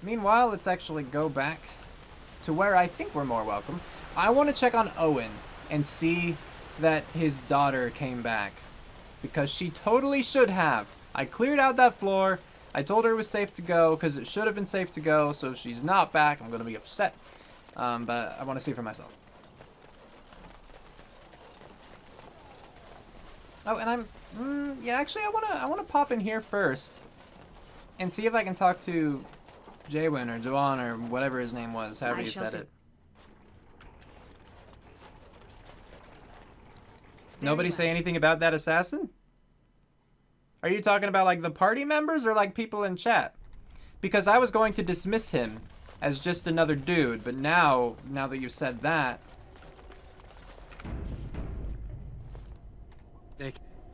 Meanwhile, let's actually go back to where I think we're more welcome. I want to check on Owen and see that his daughter came back. Because she totally should have. I cleared out that floor. I told her it was safe to go because it should have been safe to go. So if she's not back, I'm going to be upset. But I want to see for myself. Oh, and yeah, actually, I want to pop in here first and see if I can talk to Jaywin or Joan or whatever his name was, however you said it. Nobody say anything about that assassin? Are you talking about like the party members or like people in chat? Because I was going to dismiss him as just another dude, but now that you said that,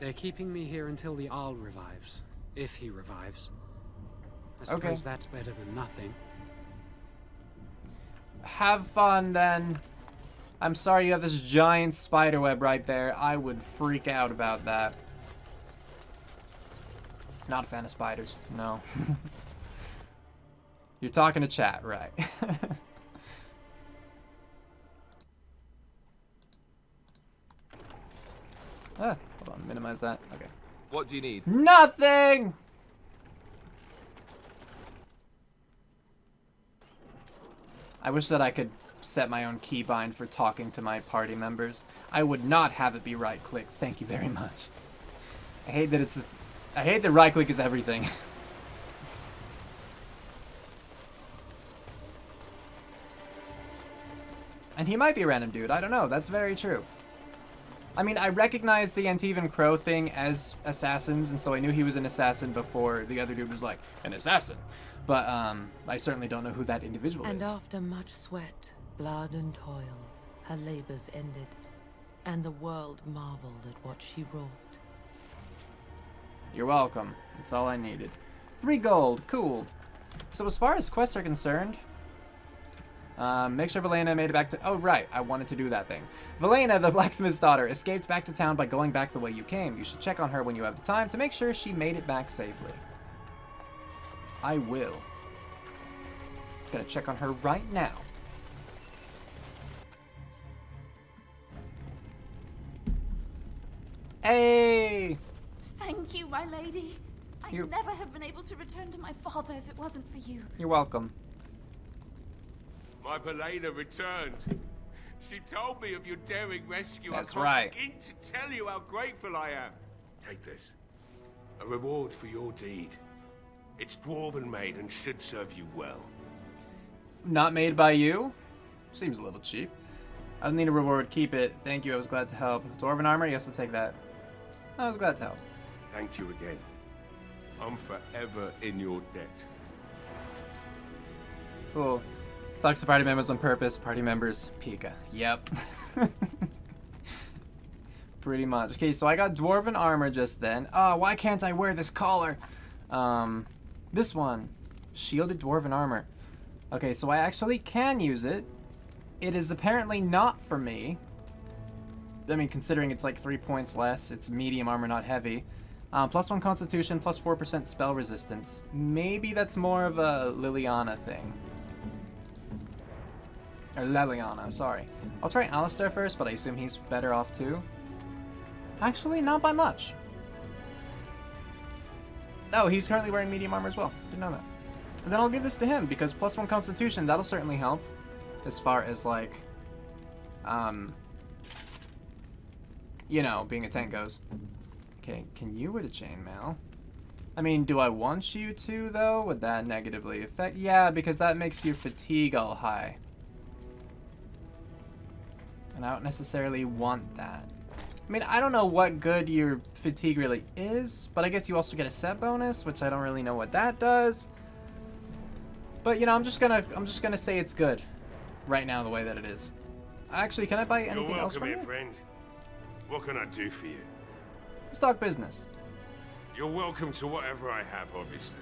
they're keeping me here until the Arl revives, if he revives. I suppose that's better than nothing. Have fun then. I'm sorry you have this giant spider web right there. I would freak out about that. Not a fan of spiders, no. You're talking to chat, right? Hold on, minimize that. Okay. What do you need? Nothing! I wish that I could set my own keybind for talking to my party members. I would not have it be right click. Thank you very much. I hate that right click is everything. And he might be a random dude. I don't know. That's very true. I mean, I recognized the Antivan Crow thing as assassins, and so I knew he was an assassin before the other dude was like, an assassin. But I certainly don't know who that individual is. And after much sweat, blood and toil, her labors ended, and the world marveled at what she wrought. You're welcome. That's all I needed. 3 gold. Cool. So as far as quests are concerned, make sure Valena made it back to... Oh, right. I wanted to do that thing. Valena, the blacksmith's daughter, escaped back to town by going back the way you came. You should check on her when you have the time to make sure she made it back safely. I will. Gonna check on her right now. Hey! Thank you, my lady. I'd never have been able to return to my father if it wasn't for you. You're welcome. My Valena returned. She told me of your daring rescue. That's I can't right. begin to tell you how grateful I am. Take this. A reward for your deed. It's dwarven made and should serve you well. Not made by you? Seems a little cheap. I don't need a reward. Keep it. Thank you. I was glad to help. Dwarven armor? Yes, I'll take that. I was glad to help. Thank you again. I'm forever in your debt. Cool. Talks to party members on purpose. Party members, Pika. Yep. Pretty much. Okay, so I got dwarven armor just then. Oh, why can't I wear this collar? This one. Shielded dwarven armor. Okay, so I actually can use it. It is apparently not for me. I mean, considering it's like 3 points less, it's medium armor, not heavy. +1 constitution, +4% spell resistance. Maybe that's more of a Liliana thing. Or Leliana, sorry. I'll try Alistair first, but I assume he's better off too. Actually, not by much. Oh, he's currently wearing medium armor as well. Didn't know that. And then I'll give this to him, because +1 constitution, that'll certainly help. As far as, like, you know, being a tank goes. Okay, can you wear the chainmail? I mean, do I want you to, though? Would that negatively affect? Yeah, because that makes your fatigue all high. And I don't necessarily want that. I mean, I don't know what good your fatigue really is, but I guess you also get a set bonus, which I don't really know what that does. But, you know, I'm just gonna say it's good right now the way that it is. Actually, can I buy anything else from you? You're welcome, friend. What can I do for you? Stock business. You're welcome to whatever I have, obviously.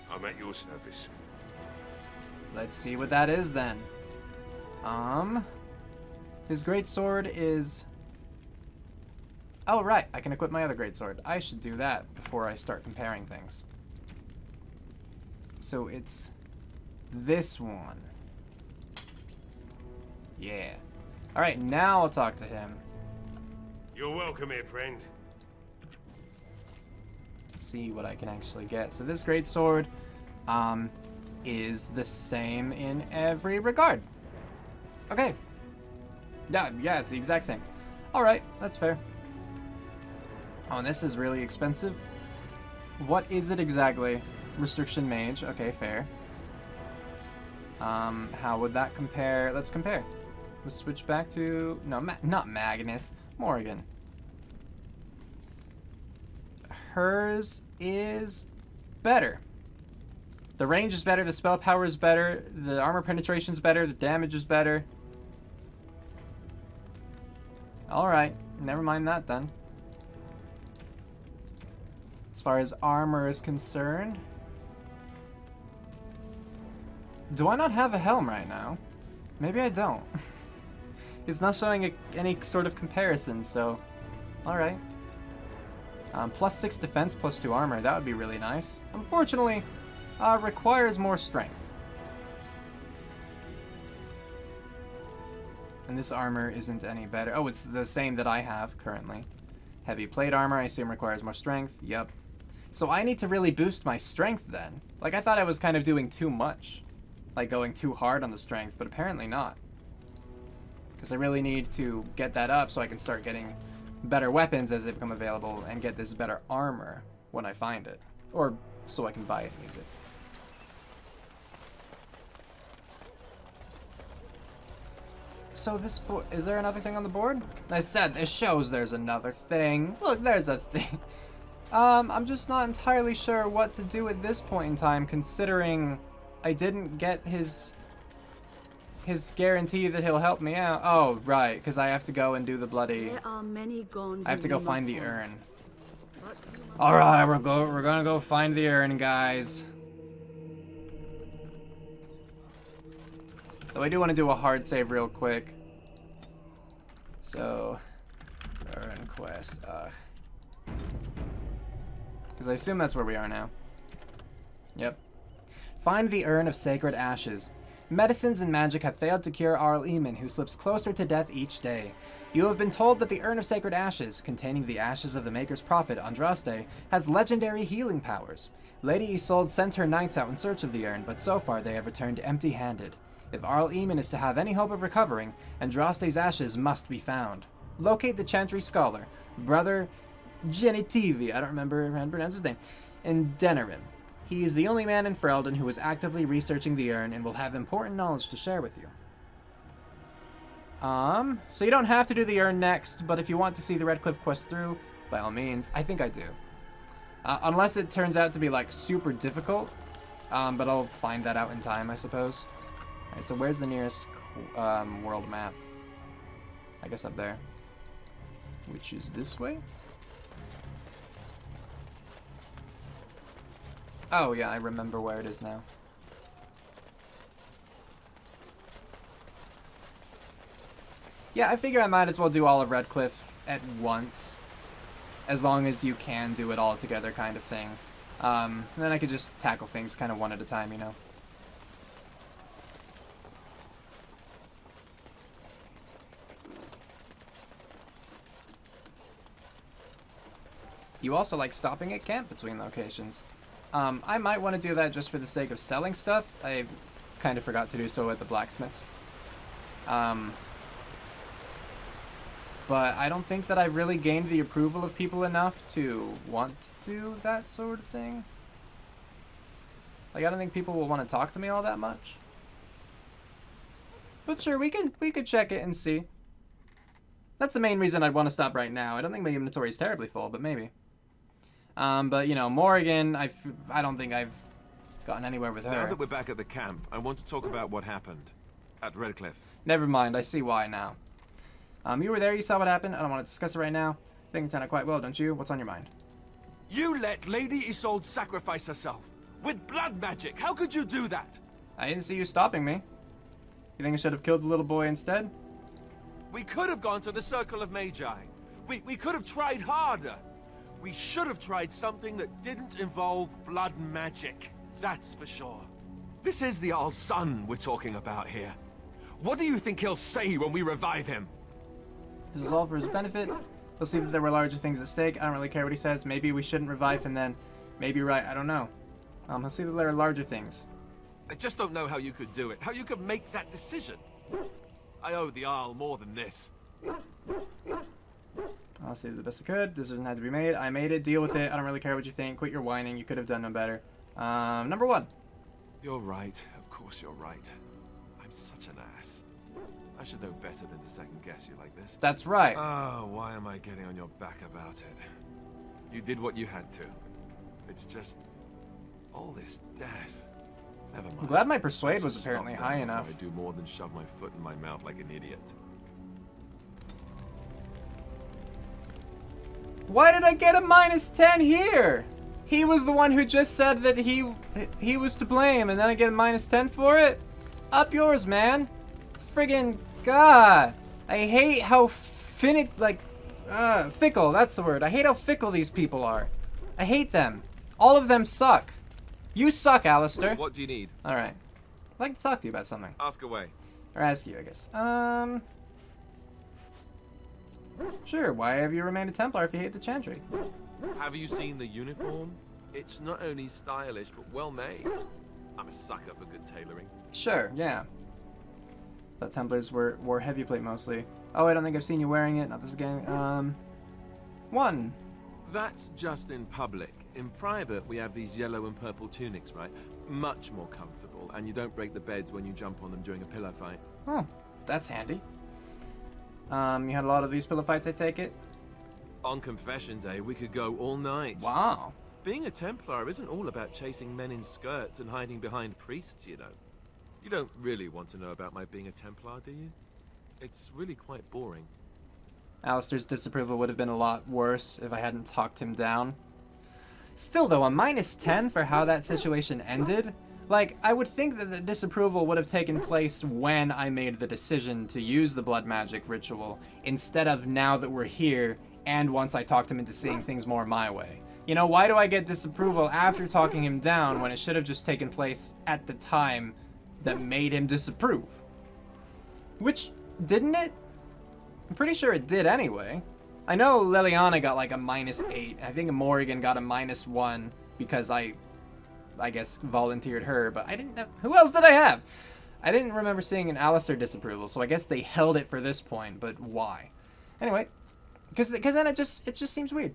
I'm at your service. Let's see what that is then. His greatsword is... Oh, right. I can equip my other greatsword. I should do that before I start comparing things. So it's this one. Yeah. Alright, now I'll talk to him. You're welcome here, friend. See what I can actually get. So this great sword is the same in every regard. Okay. Yeah, it's the exact same. Alright, that's fair. Oh, and this is really expensive. What is it exactly? Restriction mage. Okay, fair. How would that compare? Let's compare. Let's switch back to... No, not Magnus. Morgan. Hers is better. The range is better, the spell power is better, the armor penetration is better, the damage is better. Alright, never mind that then. As far as armor is concerned... Do I not have a helm right now? Maybe I don't. It's not showing any sort of comparison, so... Alright. Plus 6 defense, plus 2 armor, that would be really nice. Unfortunately, requires more strength. And this armor isn't any better. Oh, it's the same that I have currently. Heavy plate armor, I assume requires more strength. Yep. So I need to really boost my strength then. Like, I thought I was kind of doing too much. Like, going too hard on the strength, but apparently not. Because I really need to get that up so I can start getting better weapons as they become available and get this better armor when I find it. Or so I can buy it and use it. So this is there another thing on the board? I said it shows there's another thing. Look, there's a thing. I'm just not entirely sure what to do at this point in time, considering I didn't get his guarantee that he'll help me out. Oh, right, because I have to go and do the bloody... There are many gone I have to go who find the must urn. But Alright, we're gonna go find the urn, guys. So I do want to do a hard save real quick. So, urn quest. Because I assume that's where we are now. Yep. Find the urn of sacred ashes. Medicines and magic have failed to cure Arl Eamon, who slips closer to death each day. You have been told that the urn of sacred ashes, containing the ashes of the Maker's prophet Andraste, has legendary healing powers. Lady Isolde sent her knights out in search of the urn, but so far they have returned empty-handed. If Arl Eamon is to have any hope of recovering, Andraste's ashes must be found. Locate the Chantry Scholar, Brother Genitivi, I don't remember how to pronounce his name, in Denerim. He is the only man in Ferelden who is actively researching the urn and will have important knowledge to share with you. So you don't have to do the urn next, but if you want to see the Redcliffe quest through, by all means, I think I do. Unless it turns out to be, like, super difficult, but I'll find that out in time, I suppose. Alright, so where's the nearest world map? I guess up there. Which is this way? Oh, yeah, I remember where it is now. Yeah, I figure I might as well do all of Redcliffe at once. As long as you can do it all together kind of thing. And then I could just tackle things kind of one at a time, you know. You also like stopping at camp between locations. I might want to do that just for the sake of selling stuff. I kind of forgot to do so at the blacksmiths. But I don't think that I've really gained the approval of people enough to want to do that sort of thing. Like, I don't think people will want to talk to me all that much. But sure, we could check it and see. That's the main reason I'd want to stop right now. I don't think my inventory is terribly full, but maybe. But, you know, Morrigan, I don't think I've gotten anywhere with her. Now that we're back at the camp, I want to talk about what happened at Redcliffe. Never mind, I see why now. You were there, you saw what happened. I don't want to discuss it right now. I think it turned out quite well, don't you? What's on your mind? You let Lady Isolde sacrifice herself with blood magic. How could you do that? I didn't see you stopping me. You think I should have killed the little boy instead? We could have gone to the Circle of Magi. We could have tried harder. We should have tried something that didn't involve blood magic. That's for sure. This is the Arl's son we're talking about here. What do you think he'll say when we revive him? This is all for his benefit. He'll see that there were larger things at stake. I don't really care what he says. Maybe we shouldn't revive him then. Maybe you're right. I don't know. He'll see that there are larger things. I just don't know how you could do it. How you could make that decision. I owe the Arl more than this. I'll say the best I could. Decision had to be made. I made it. Deal with it. I don't really care what you think. Quit your whining. You could have done no better. Number 1. You're right. Of course you're right. I'm such an ass. I should know better than to second guess you like this. That's right. Oh, why am I getting on your back about it? You did what you had to. It's just all this death. Never mind. I'm glad my persuade Let's was just apparently stop high there enough. before I do more than shove my foot in my mouth like an idiot. Why did I get a -10 here? He was the one who just said that he was to blame, and then I get a -10 for it? Up yours, man. Friggin' God. I hate how fickle, that's the word. I hate how fickle these people are. I hate them. All of them suck. You suck, Alistair. What do you need? Alright. I'd like to talk to you about something. Ask away. Or ask you, I guess. Sure, why have you remained a Templar if you hate the Chantry? Have you seen the uniform? It's not only stylish, but well made. I'm a sucker for good tailoring. Sure, yeah. Thought Templars wore heavy plate mostly. Oh, I don't think I've seen you wearing it. Not this again. 1. That's just in public. In private, we have these yellow and purple tunics, right? Much more comfortable, and you don't break the beds when you jump on them during a pillow fight. Oh, that's handy. You had a lot of these pillow fights, I take it? On confession day, we could go all night. Wow. Being a Templar isn't all about chasing men in skirts and hiding behind priests, you know. You don't really want to know about my being a Templar, do you? It's really quite boring. Alistair's disapproval would have been a lot worse if I hadn't talked him down. Still, though, a -10 for how that situation ended? Like, I would think that the disapproval would have taken place when I made the decision to use the blood magic ritual, instead of now that we're here, and once I talked him into seeing things more my way. You know, why do I get disapproval after talking him down when it should have just taken place at the time that made him disapprove? Which, didn't it? I'm pretty sure it did anyway. I know Liliana got like a -8. I think Morrigan got a -1 because I guess volunteered her, but I didn't know. Who else did I have? I didn't remember seeing an Alistair disapproval, so I guess they held it for this point, but why? Anyway, because then it just seems weird.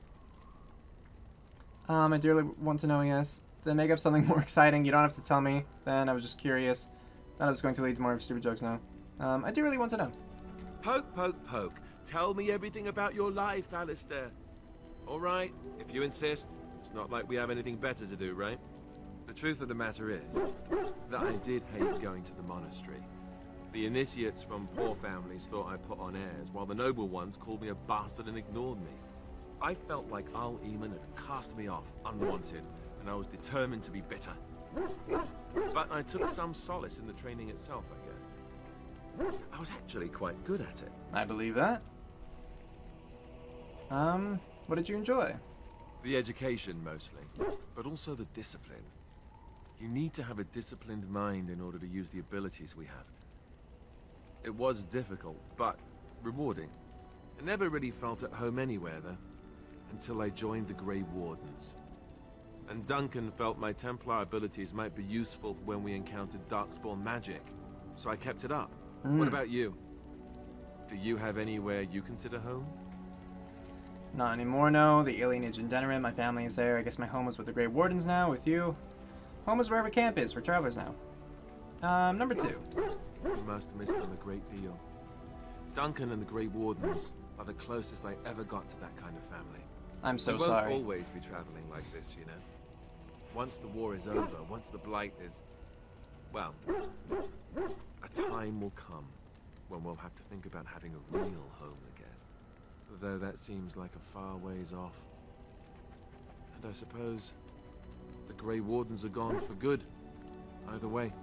I dearly want to know, yes. To make up something more exciting, you don't have to tell me. Then I was just curious. Thought it was going to lead to more stupid jokes now. I do really want to know. Poke, poke, poke. Tell me everything about your life, Alistair. All right, if you insist. It's not like we have anything better to do, right? The truth of the matter is that I did hate going to the monastery. The initiates from poor families thought I put on airs, while the noble ones called me a bastard and ignored me. I felt like Al Eamon had cast me off, unwanted, and I was determined to be bitter. But I took some solace in the training itself, I guess. I was actually quite good at it. I believe that. What did you enjoy? The education, mostly, but also the discipline. You need to have a disciplined mind in order to use the abilities we have. It was difficult, but rewarding. I never really felt at home anywhere, though, until I joined the Grey Wardens. And Duncan felt my Templar abilities might be useful when we encountered Darkspawn magic, so I kept it up. What about you? Do you have anywhere you consider home? Not anymore, no. The alienage in Denerim, my family is there. I guess my home is with the Grey Wardens now, with you. Home is wherever camp is. We're travelers now. Number 2. You must miss them a great deal. Duncan and the Grey Wardens are the closest I ever got to that kind of family. I'm so we sorry. won't always be traveling like this, you know. Once the war is over, once the Blight is... well, a time will come when we'll have to think about having a real home again. Though that seems like a far ways off. And I suppose the Grey Wardens are gone for good. Either way.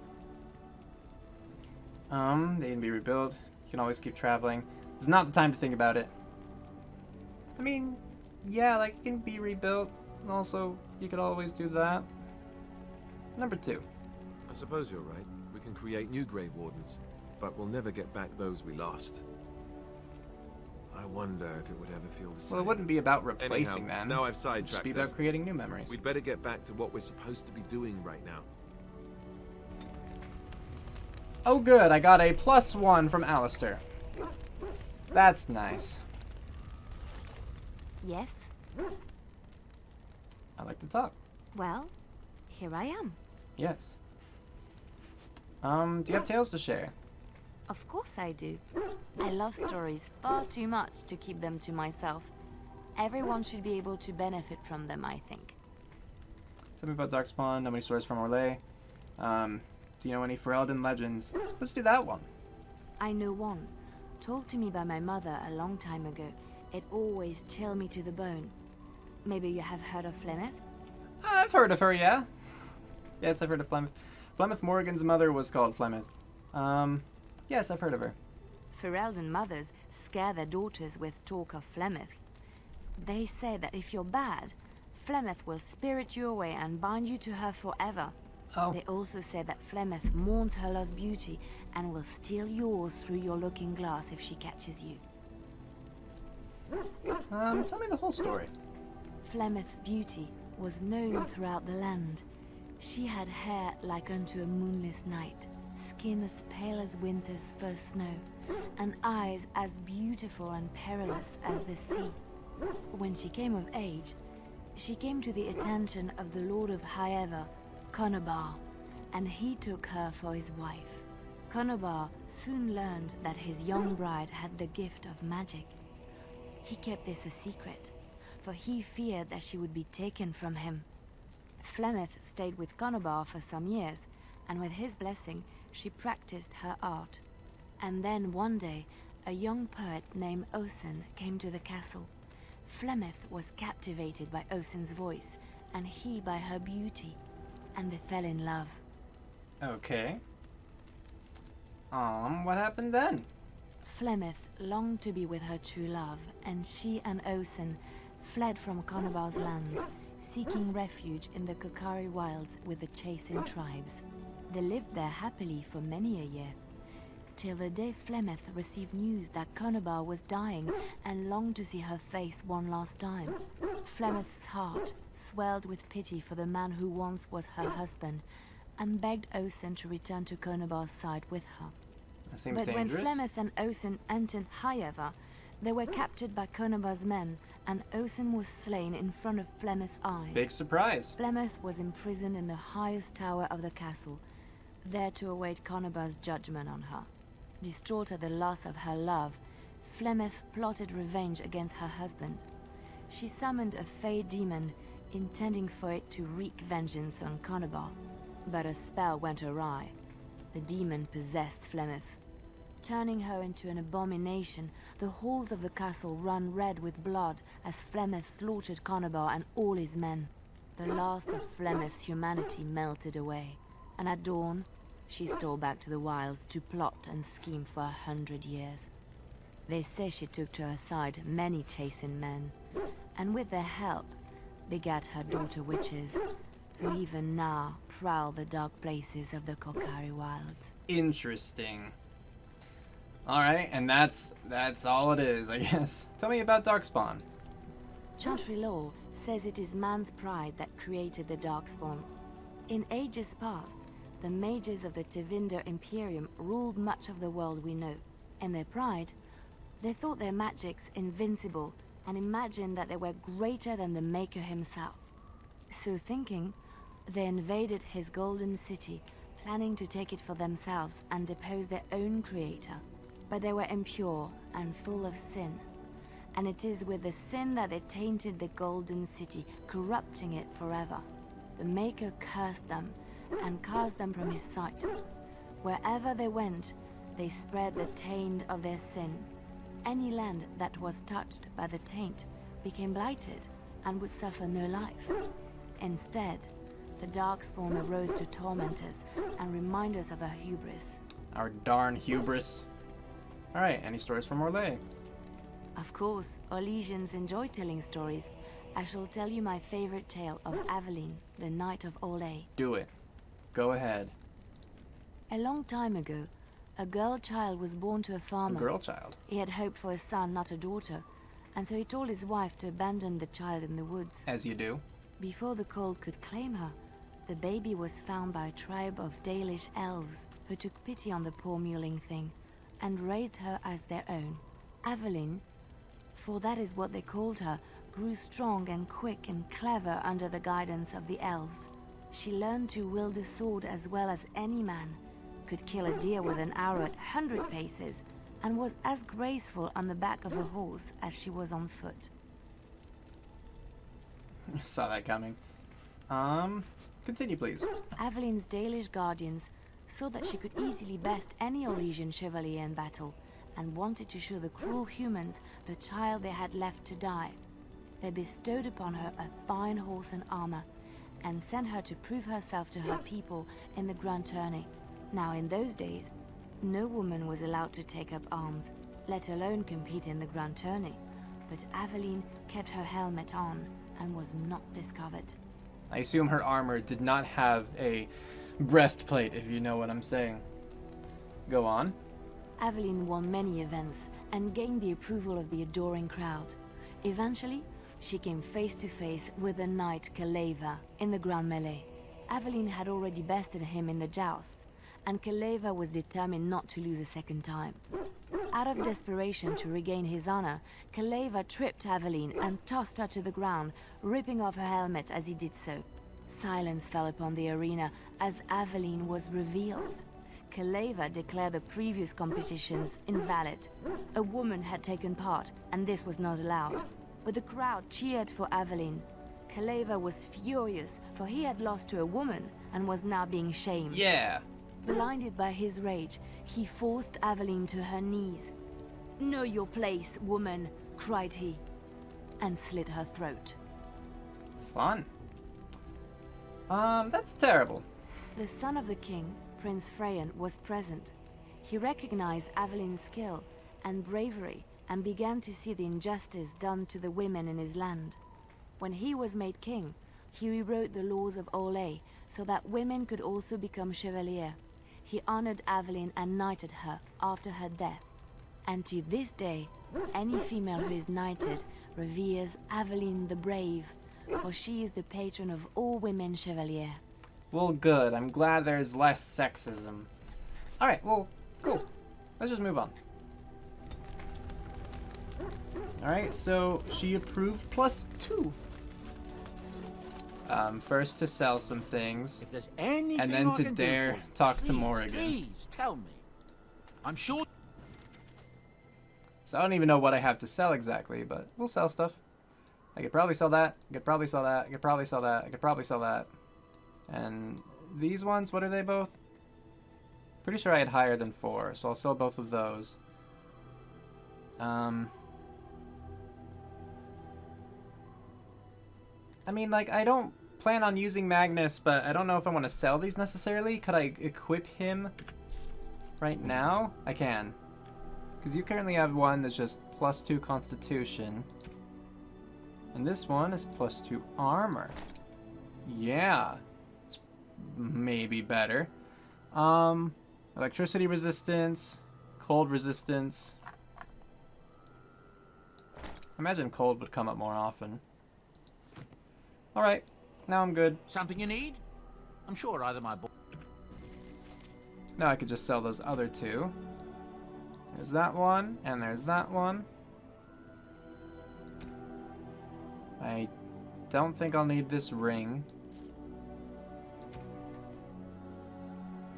They can be rebuilt. You can always keep traveling. It's not the time to think about it. I mean, yeah, like, it can be rebuilt. Also, you could always do that. Number 2. I suppose you're right. We can create new Grey Wardens, but we'll never get back those we lost. I wonder if it would ever feel the same. Well, it wouldn't be about replacing Anyhow, them. now I've It'd sidetracked just be us. about creating new memories. We'd better get back to what we're supposed to be doing right now. Oh good, I got a +1 from Alistair. That's nice. Yes? I like to talk. Well, here I am. Yes. Do you have tales to share? Of course I do. I love stories far too much to keep them to myself. Everyone should be able to benefit from them, I think. Tell me about Darkspawn, know many stories from Orlais. Do you know any Ferelden legends? Let's do that one. I know one, told to me by my mother a long time ago. It always chilled me to the bone. Maybe you have heard of Flemeth? I've heard of her, yeah. Yes, I've heard of Flemeth. Flemeth Morgan's mother was called Flemeth. Yes, I've heard of her. Ferelden mothers scare their daughters with talk of Flemeth. They say that if you're bad, Flemeth will spirit you away and bind you to her forever. Oh. They also say that Flemeth mourns her lost beauty and will steal yours through your looking glass if she catches you. Tell me the whole story. Flemeth's beauty was known throughout the land. She had hair like unto a moonless night, skin as pale as winter's first snow, and eyes as beautiful and perilous as the sea. When she came of age, she came to the attention of the Lord of Highever, Conobar, and he took her for his wife. Conobar soon learned that his young bride had the gift of magic. He kept this a secret, for he feared that she would be taken from him. Flemeth stayed with Conobar for some years, and with his blessing, she practiced her art. And then one day, a young poet named Osen came to the castle. Flemeth was captivated by Osen's voice, and he by her beauty, and they fell in love. Okay. What happened then? Flemeth longed to be with her true love, and she and Osen fled from Conobar's lands, seeking refuge in the Kokari wilds with the chasing tribes. They lived there happily for many a year, till the day Flemeth received news that Conobar was dying and longed to see her face one last time. Flemeth's heart swelled with pity for the man who once was her husband, and begged Osen to return to Conobar's side with her. That seems But dangerous. when Flemeth and Osen entered Highever, they were captured by Conobar's men, and Osen was slain in front of Flemeth's eyes. Big surprise. Flemeth was imprisoned in the highest tower of the castle, there to await Conobar's judgment on her. Distraught at the loss of her love, Flemeth plotted revenge against her husband. She summoned a fey demon, intending for it to wreak vengeance on Conobar. But a spell went awry. The demon possessed Flemeth. Turning her into an abomination, the halls of the castle ran red with blood as Flemeth slaughtered Conobar and all his men. The last of Flemeth's humanity melted away, and at dawn, she stole back to the wilds to plot and scheme for 100 years. They say she took to her side many chasing men, and with their help, begat her daughter witches, who even now prowl the dark places of the Kokari wilds. Interesting. Alright, and that's all it is, I guess. Tell me about Darkspawn. Chantry law says it is man's pride that created the Darkspawn. In ages past, the mages of the Tevinder Imperium ruled much of the world we know. In their pride, they thought their magics invincible and imagined that they were greater than the Maker himself. So thinking, they invaded his golden city, planning to take it for themselves and depose their own creator. But they were impure and full of sin. And it is with the sin that they tainted the golden city, corrupting it forever. The Maker cursed them and cast them from his sight. Wherever they went, they spread the taint of their sin. Any land that was touched by the taint became blighted and would suffer no life. Instead, the Darkspawn arose to torment us and remind us of our hubris. Our darn hubris. Alright, any stories from Orlais? Of course, Orlesians enjoy telling stories. I shall tell you my favorite tale of Aveline, the Knight of Orlais. Do it. Go ahead. A long time ago, a girl child was born to a A farmer. girl child. He had hoped for a son, not a daughter, and so he told his wife to abandon the child in the woods. As you do. Before the cold could claim her, the baby was found by a tribe of Dalish elves who took pity on the poor mewling thing and raised her as their own. Aveline, for that is what they called her, grew strong and quick and clever under the guidance of the elves. She learned to wield the sword as well as any man, could kill a deer with an arrow at 100 paces, and was as graceful on the back of a horse as she was on foot. Saw that coming. Continue, please. Aveline's Dalish guardians saw that she could easily best any Orlesian chevalier in battle, and wanted to show the cruel humans the child they had left to die. They bestowed upon her a fine horse and armor, and sent her to prove herself to her people in the grand tourney. Now in those days, no woman was allowed to take up arms, let alone compete in the grand tourney, but Aveline kept her helmet on and was not discovered. I assume her armor did not have a breastplate, if you know what I'm saying. Go on. Aveline won many events and gained the approval of the adoring crowd. Eventually, she came face to face with the knight Kaleva in the grand melee. Aveline had already bested him in the joust, and Kaleva was determined not to lose a second time. Out of desperation to regain his honor, Kaleva tripped Aveline and tossed her to the ground, ripping off her helmet as he did so. Silence fell upon the arena as Aveline was revealed. Kaleva declared the previous competitions invalid. A woman had taken part, and this was not allowed. But the crowd cheered for Aveline. Kaleva was furious, for he had lost to a woman and was now being shamed. Yeah. Blinded by his rage, he forced Aveline to her knees. "Know your place, woman," cried he, and slit her throat. Fun. That's terrible. The son of the king, Prince Freyan, was present. He recognized Aveline's skill and bravery and began to see the injustice done to the women in his land. When he was made king, he rewrote the laws of Orlais so that women could also become chevalier. He honored Aveline and knighted her after her death. And to this day, any female who is knighted reveres Aveline the Brave, for she is the patron of all women chevalier. Well, good. I'm glad there's less sexism. Alright, well, cool. Let's just move on. Alright, so she approved +2. First to sell some things, If there's anything and then I to can do dare for you, talk to please, Morrigan. Please tell me. I'm sure. So I don't even know what I have to sell exactly, but we'll sell stuff. I could probably sell that, I could probably sell that, I could probably sell that, I could probably sell that. And these ones, what are they both? Pretty sure I had higher than 4, so I'll sell both of those. I mean, like, I don't plan on using Magnus, but I don't know if I want to sell these necessarily. Could I equip him right now? I can. Because you currently have one that's just +2 Constitution. And this one is +2 Armor. Yeah. It's maybe better. Electricity resistance. Cold resistance. I imagine cold would come up more often. Alright, now I'm good. Something you need? I'm sure either my boy. Now I could just sell those other 2. There's that one, and there's that one. I don't think I'll need this ring.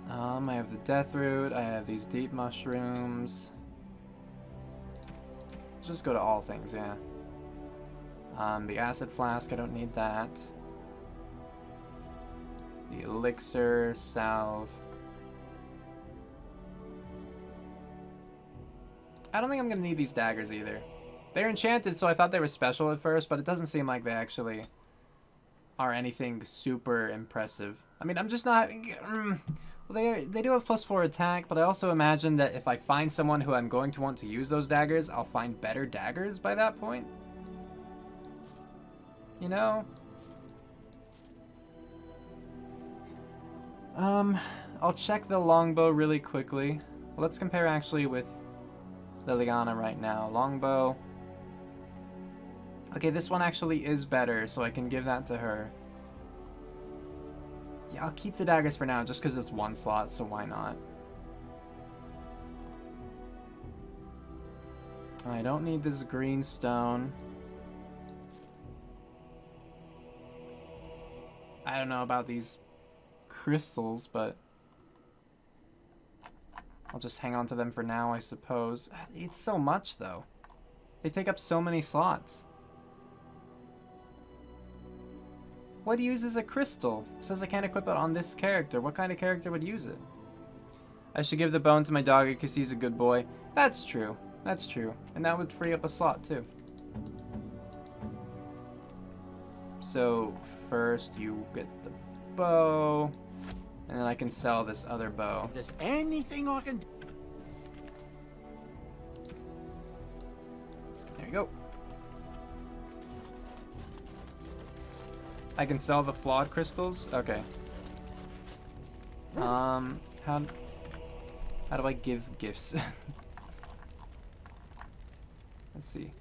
I have the death root, I have these deep mushrooms. Let's just go to all things, yeah. The acid flask, I don't need that. The elixir, salve. I don't think I'm gonna need these daggers either. They're enchanted, so I thought they were special at first, but it doesn't seem like they actually are anything super impressive. I mean, I'm just not... well, they do have +4 attack, but I also imagine that if I find someone who I'm going to want to use those daggers, I'll find better daggers by that point. You know? I'll check the longbow really quickly. Let's compare actually with Liliana right now. Longbow. Okay, this one actually is better, so I can give that to her. Yeah, I'll keep the daggers for now, just because it's one slot, so why not? I don't need this green stone. I don't know about these crystals, but I'll just hang on to them for now, I suppose. It's so much, though. They take up so many slots. What uses a crystal? It says I can't equip it on this character. What kind of character would use it? I should give the bone to my doggy because he's a good boy. That's true. That's true. And that would free up a slot, too. So, first you get the bow, and then I can sell this other bow. If there's anything I can do. There you go. I can sell the flawed crystals? Okay. How do I give gifts? Let's see.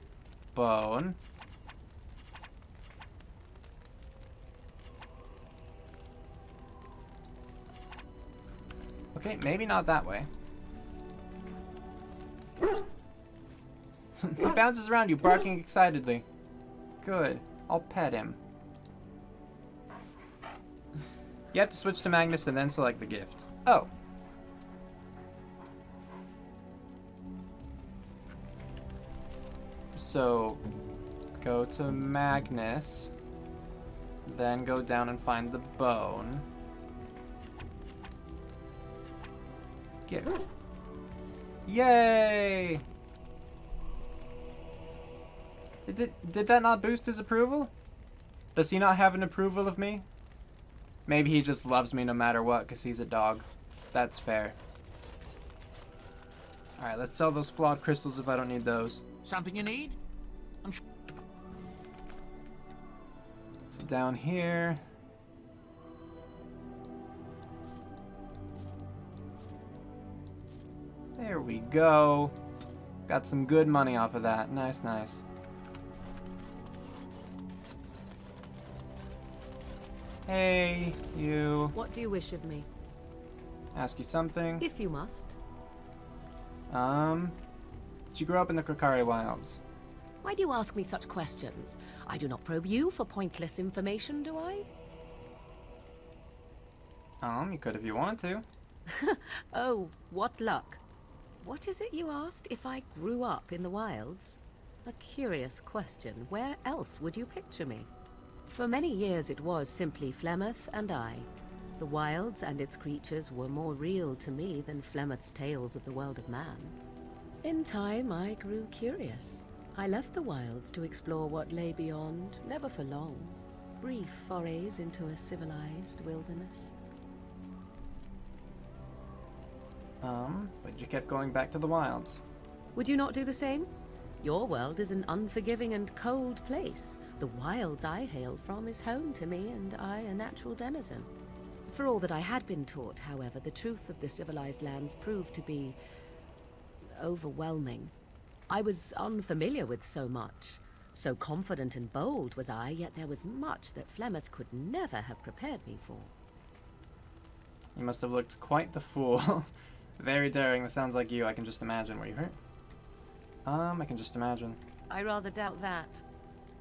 Bone. Okay, maybe not that way. He bounces around you, barking excitedly. Good. I'll pet him. You have to switch to Magnus and then select the gift. Oh. So, go to Magnus, then go down and find the bone. Gift. Yay! Did that not boost his approval? Does he not have an approval of me? Maybe he just loves me no matter what because he's a dog. That's fair. Alright, let's sell those flawed crystals if I don't need those. Something you need? I'm sure. So down here. There we go. Got some good money off of that. Nice, nice. Hey, you. What do you wish of me? Ask you something. If you must. Did you grow up in the Krakari Wilds? Why do you ask me such questions? I do not probe you for pointless information, do I? You could if you wanted to. Oh, what luck. What is it you asked if I grew up in the wilds? A curious question. Where else would you picture me? For many years it was simply Flemeth and I. The wilds and its creatures were more real to me than Flemeth's tales of the world of man. In time I grew curious. I left the wilds to explore what lay beyond, never for long. Brief forays into a civilized wilderness. But you kept going back to the wilds. Would you not do the same? Your world is an unforgiving and cold place. The wilds I hail from is home to me, and I a natural denizen. For all that I had been taught, however, the truth of the civilized lands proved to be overwhelming. I was unfamiliar with so much. So confident and bold was I, yet there was much that Flemeth could never have prepared me for. You must have looked quite the fool. Very daring. That sounds like you. I can just imagine. Were you hurt? I can just imagine. I rather doubt that.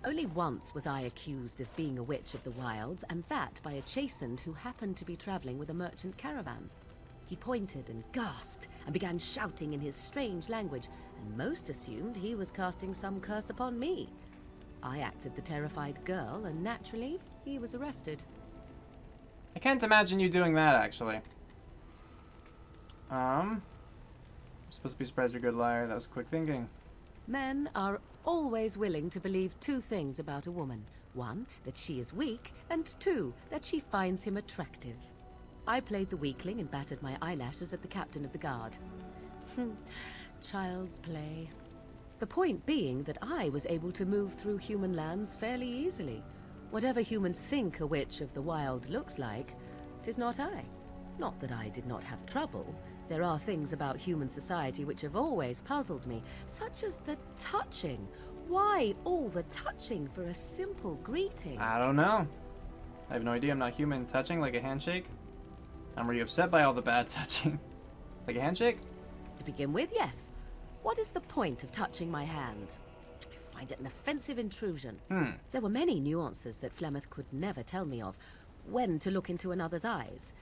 Only once was I accused of being a witch of the wilds, and that by a chastened who happened to be traveling with a merchant caravan. He pointed and gasped, and began shouting in his strange language, and most assumed he was casting some curse upon me. I acted the terrified girl, and naturally, he was arrested. I can't imagine you doing that, actually. I'm supposed to be surprised you're a good liar. That was quick thinking. Men are always willing to believe two things about a woman. One, that she is weak, and two, that she finds him attractive. I played the weakling and battered my eyelashes at the captain of the guard. Child's play. The point being that I was able to move through human lands fairly easily. Whatever humans think a witch of the wild looks like, 'tis not I. Not that I did not have trouble. There are things about human society which have always puzzled me, such as the touching. Why all the touching for a simple greeting? I don't know. I have no idea. I'm not human. Touching like a handshake? I'm really upset by all the bad touching. Like a handshake? To begin with, yes. What is the point of touching my hand? I find it an offensive intrusion. There were many nuances that Flemeth could never tell me of. When to look into another's eyes.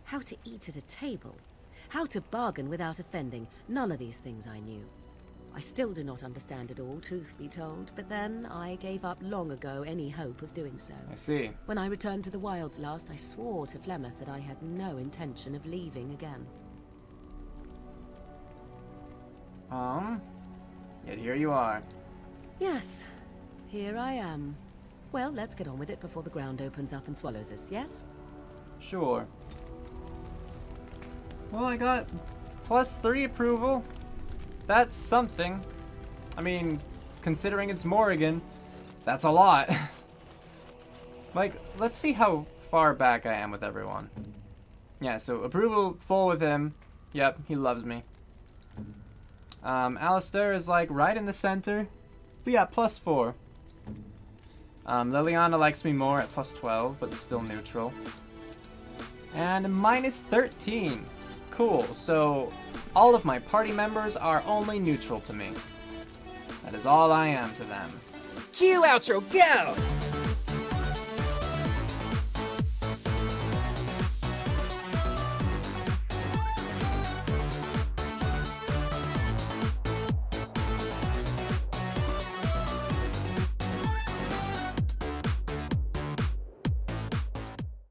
How to eat at a table. How to bargain without offending. None of these things I knew. I still do not understand it all, truth be told, but then I gave up long ago any hope of doing so. I see. When I returned to the wilds last, I swore to Flemeth that I had no intention of leaving again. Yet here you are. Yes, here I am. Well, let's get on with it before the ground opens up and swallows us, yes? Sure. Well, I got +3 approval. That's something. I mean, considering it's Morrigan, that's a lot. Like, let's see how far back I am with everyone. Yeah, so approval full with him. Yep, he loves me. Alistair is like right in the center. But yeah, +4. Liliana likes me more at +12, but still neutral. And -13. Cool, so all of my party members are only neutral to me. That is all I am to them. Cue outro, go!